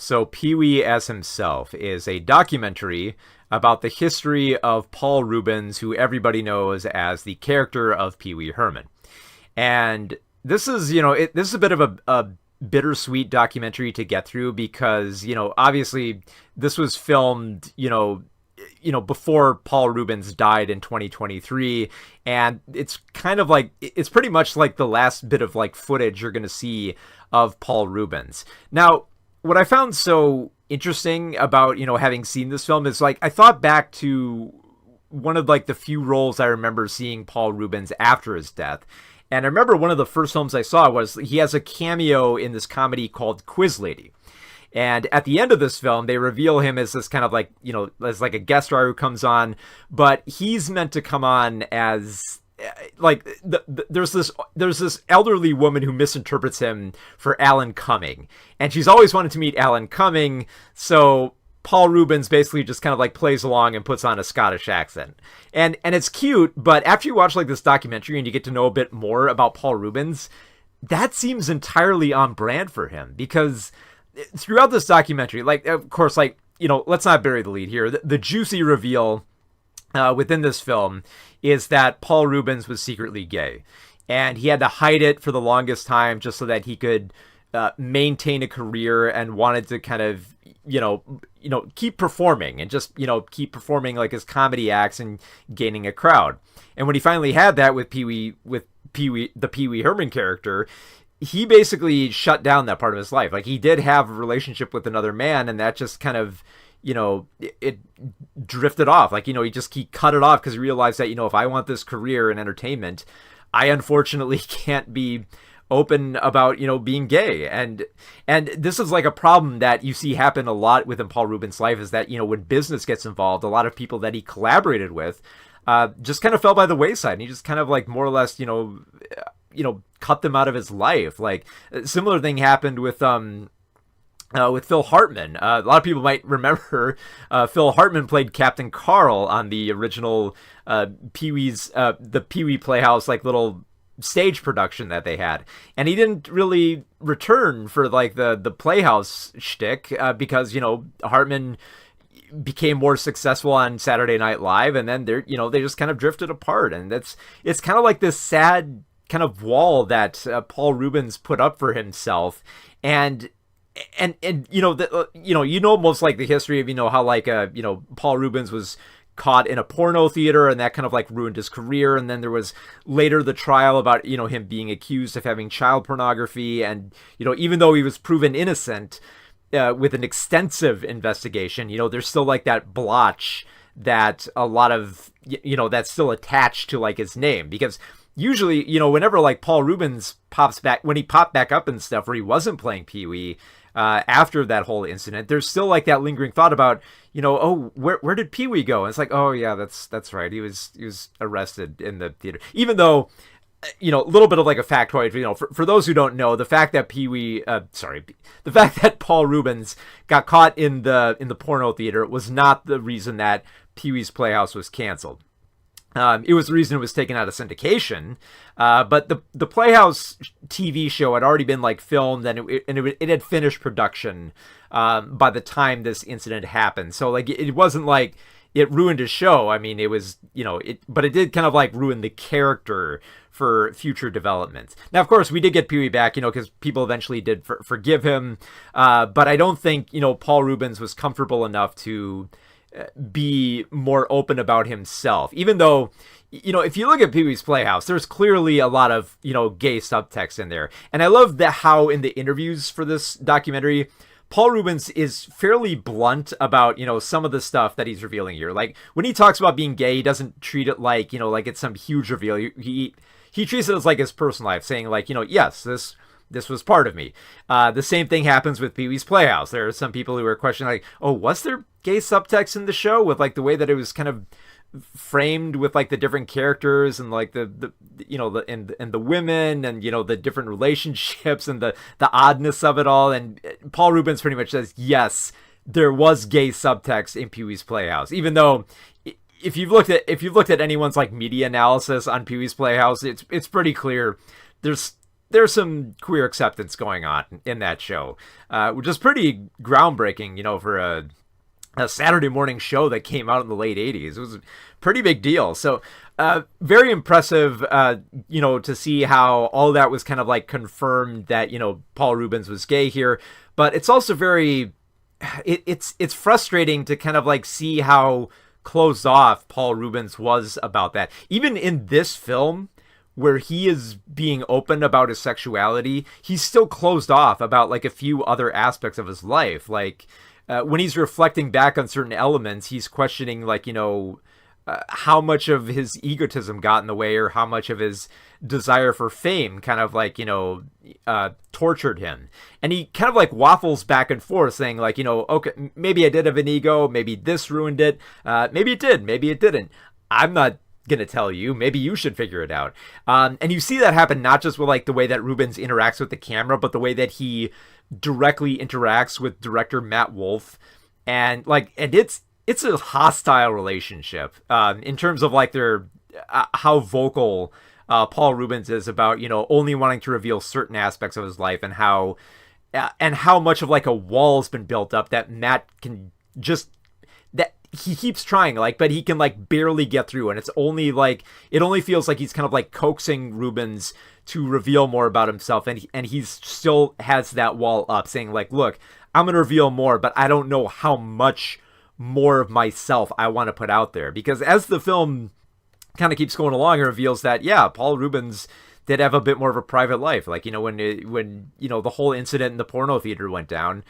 So Pee-wee as himself is a documentary about the history of Paul Reubens, who everybody knows as the character of Pee-wee Herman. And this is, this is a bit of a bittersweet documentary to get through because, obviously this was filmed, before Paul Reubens died in 2023. And it's kind of like, it's pretty much like the last bit of like footage you're going to see of Paul Reubens. Now, what I found so interesting about, having seen this film is like, I thought back to one of like the few roles I remember seeing Paul Reubens after his death. And I remember one of the first films I saw was he has a cameo in this comedy called Quiz Lady. And at the end of this film, they reveal him as this kind of like, as like a guest star who comes on, but he's meant to come on as like there's this elderly woman who misinterprets him for Alan Cumming, and she's always wanted to meet Alan Cumming. So Paul Reubens basically just kind of like plays along and puts on a Scottish accent, and it's cute. But after you watch like this documentary and you get to know a bit more about Paul Reubens, that seems entirely on brand for him, because throughout this documentary, like, of course, like, let's not bury the lead here. The juicy reveal within this film is that Paul Reubens was secretly gay, and he had to hide it for the longest time just so that he could maintain a career, and wanted to kind of, keep performing and just, keep performing like his comedy acts and gaining a crowd. And when he finally had that with Pee-wee, the Pee-wee Herman character, he basically shut down that part of his life. Like, he did have a relationship with another man, and that just kind of, it drifted off. Like, he cut it off because he realized that, if I want this career in entertainment, I unfortunately can't be open about, being gay. And this is like a problem that you see happen a lot within Paul Reubens' life, is that, when business gets involved, a lot of people that he collaborated with just kind of fell by the wayside, and he just kind of like more or less, cut them out of his life. Like, a similar thing happened with Phil Hartman. A lot of people might remember Phil Hartman played Captain Carl on the original Pee-wee's the Pee-wee Playhouse like little stage production that they had, and he didn't really return for like the Playhouse shtick because Hartman became more successful on Saturday Night Live, and then they just kind of drifted apart. And it's kind of like this sad kind of wall that Paul Reubens put up for himself. And most like the history of how like Paul Reubens was caught in a porno theater, and that kind of like ruined his career. And then there was later the trial about him being accused of having child pornography, and even though he was proven innocent with an extensive investigation, there's still like that blotch that a lot of that's still attached to like his name, because usually, whenever like Paul Reubens popped back up and stuff where he wasn't playing Pee-wee after that whole incident, there's still like that lingering thought about, where did Pee-wee go? And it's like, oh yeah, that's right. He was arrested in the theater. Even though, a little bit of like a factoid, for those who don't know, the fact that the fact that Paul Reubens got caught in the porno theater was not the reason that Pee-wee's Playhouse was canceled. It was the reason it was taken out of syndication, but the Playhouse TV show had already been like filmed, and it had finished production by the time this incident happened. So like it wasn't like it ruined his show. I mean, it was but it did kind of like ruin the character for future developments. Now, of course, we did get Pee-wee back, because people eventually did forgive him, but I don't think Paul Reubens was comfortable enough to be more open about himself, even though if you look at Pee-wee's Playhouse, there's clearly a lot of gay subtext in there. And I love that how in the interviews for this documentary, Paul Reubens is fairly blunt about some of the stuff that he's revealing here. Like, when he talks about being gay, he doesn't treat it like like it's some huge reveal. He treats it as like his personal life, saying like yes, this was part of me. The same thing happens with Pee-wee's Playhouse. There are some people who are questioning like, oh, was there gay subtext in the show, with like the way that it was kind of framed with like the different characters and like the women and the different relationships and the oddness of it all. And Paul Reubens pretty much says, yes, there was gay subtext in Pee-wee's Playhouse, even though if you've looked at anyone's like media analysis on Pee-wee's Playhouse, it's pretty clear there's there's some queer acceptance going on in that show, which is pretty groundbreaking, for a Saturday morning show that came out in the late 80s. It was a pretty big deal. So very impressive, to see how all that was kind of like confirmed that, Paul Reubens was gay here. But it's also very, it's frustrating to kind of like see how closed off Paul Reubens was about that. Even in this film, where he is being open about his sexuality, he's still closed off about like a few other aspects of his life. Like, when he's reflecting back on certain elements, he's questioning, like, how much of his egotism got in the way, or how much of his desire for fame kind of like, tortured him. And he kind of like waffles back and forth saying like, okay, maybe I did have an ego. Maybe this ruined it. Maybe it did. Maybe it didn't. I'm not gonna tell you. Maybe you should figure it out. And you see that happen not just with like the way that Reubens interacts with the camera, but the way that he directly interacts with director Matt Wolf. And like, and it's a hostile relationship in terms of like their how vocal Paul Reubens is about, only wanting to reveal certain aspects of his life, and how much of like a wall's been built up that Matt can just, that he keeps trying, like, but he can like barely get through. And it's only like, it only feels like he's kind of like coaxing Reubens to reveal more about himself. And he's still has that wall up, saying like, look, I'm going to reveal more, but I don't know how much more of myself I want to put out there. Because as the film kind of keeps going along, it reveals that, yeah, Paul Reubens did have a bit more of a private life. Like, when the whole incident in the porno theater went down,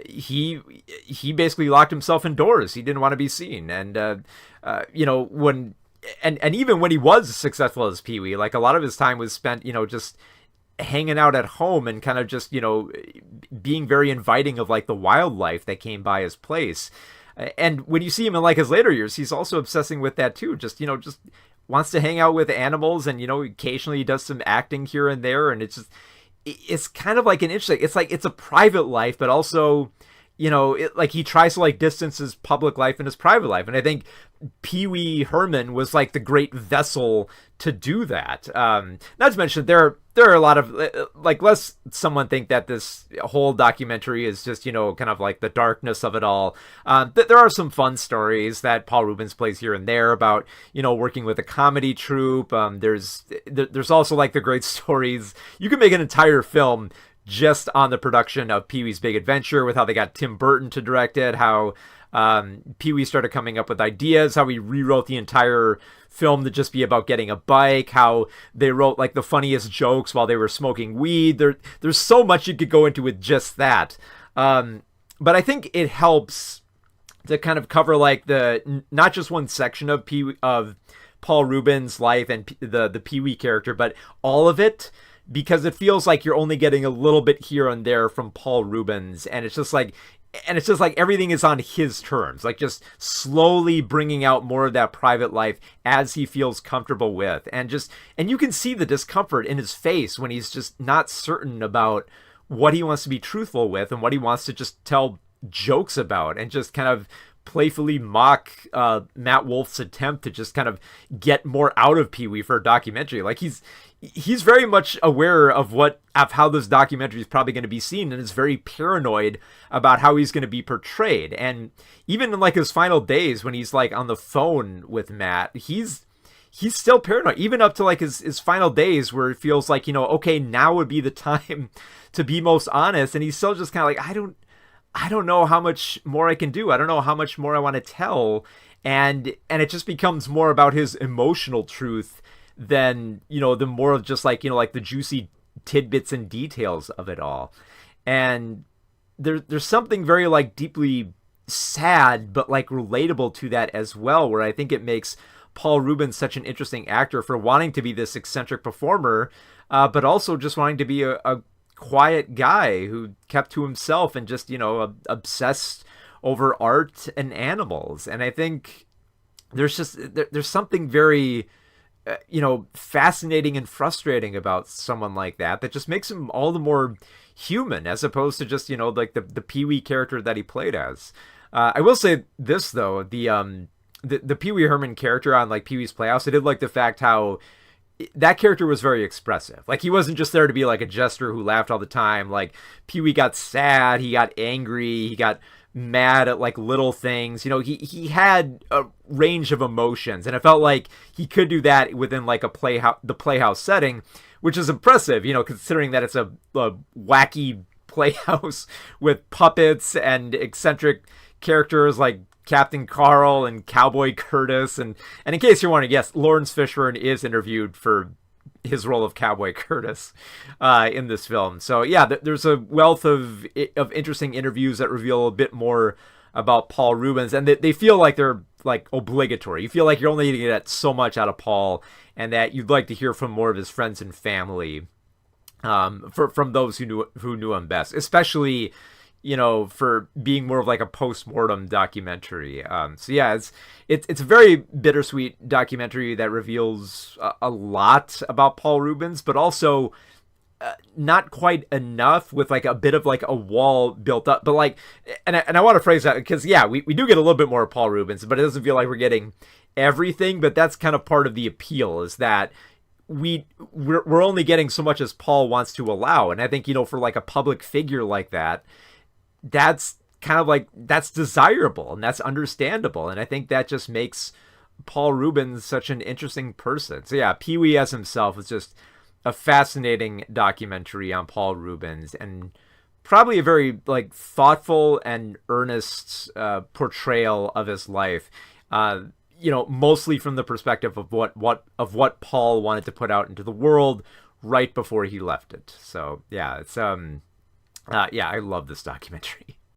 he basically locked himself indoors. He didn't want to be seen. And, when, and even when he was successful as Pee-wee, like, a lot of his time was spent, just hanging out at home and kind of just, being very inviting of like the wildlife that came by his place. And when you see him in like his later years, he's also obsessing with that too. Just wants to hang out with animals, and occasionally he does some acting here and there. And it's kind of like an interesting, it's a private life, but also, like he tries to like distance his public life and his private life. And I think Pee-wee Herman was like the great vessel to do that. Not to mention there are a lot of like, lest someone think that this whole documentary is just, kind of like the darkness of it all. There are some fun stories that Paul Reubens plays here and there about, working with a comedy troupe. There's also like the great stories. You can make an entire film just on the production of Pee-wee's Big Adventure, with how they got Tim Burton to direct it, how Pee-wee started coming up with ideas, how he rewrote the entire film to just be about getting a bike, how they wrote like the funniest jokes while they were smoking weed. There's so much you could go into with just that. But I think it helps to kind of cover like not just one section of Paul Reubens' life and the Pee-wee character, but all of it, because it feels like you're only getting a little bit here and there from Paul Reubens, and it's just like everything is on his terms, like just slowly bringing out more of that private life as he feels comfortable with. And you can see the discomfort in his face when he's just not certain about what he wants to be truthful with and what he wants to just tell jokes about, and just kind of playfully mock Matt Wolf's attempt to just kind of get more out of Pee-wee for a documentary. Like he's very much aware of how this documentary is probably going to be seen, and is very paranoid about how he's going to be portrayed. And even in like his final days, when he's like on the phone with Matt, he's still paranoid, even up to like his final days, where it feels like, okay, now would be the time to be most honest. And he's still just kind of like, I don't know how much more I can do. I don't know how much more I want to tell. And it just becomes more about his emotional truth than, the more of just like, like the juicy tidbits and details of it all. And there's something very like deeply sad, but like relatable to that as well, where I think it makes Paul Reubens such an interesting actor for wanting to be this eccentric performer, but also just wanting to be a quiet guy who kept to himself and just, obsessed over art and animals. And I think there's something very, fascinating and frustrating about someone like that just makes him all the more human, as opposed to just, like the Pee-wee character that he played as. I will say this though, the Pee-wee Herman character on like Pee-wee's Playhouse, I did like the fact how that character was very expressive. Like, he wasn't just there to be like a jester who laughed all the time. Like, Pee-wee got sad, he got angry, he got mad at like little things. You know, he had a range of emotions, and it felt like he could do that within like the playhouse setting, which is impressive, you know, considering that it's a wacky playhouse with puppets and eccentric characters like Captain Carl and Cowboy Curtis. And in case you're wondering, yes, Lawrence Fishburne is interviewed for his role of Cowboy Curtis in this film. So yeah, there's a wealth of interesting interviews that reveal a bit more about Paul Reubens, and they feel like they're like obligatory. You feel like you're only going to get so much out of Paul, and that you'd like to hear from more of his friends and family, from those who knew him best, especially, you know, for being more of like a post-mortem documentary. So yeah, it's a very bittersweet documentary that reveals a lot about Paul Reubens, but also not quite enough, with like a bit of like a wall built up. But like, and I want to phrase that, because yeah, we do get a little bit more of Paul Reubens, but it doesn't feel like we're getting everything. But that's kind of part of the appeal, is that we're only getting so much as Paul wants to allow. And I think, you know, for like a public figure like that, that's kind of like, that's desirable and that's understandable. And I think that just makes Paul Reubens such an interesting person. So yeah, Pee-wee as himself is just a fascinating documentary on Paul Reubens, and probably a very like thoughtful and earnest portrayal of his life. You know, mostly from the perspective of what Paul wanted to put out into the world right before he left it. So yeah, it's yeah, I love this documentary.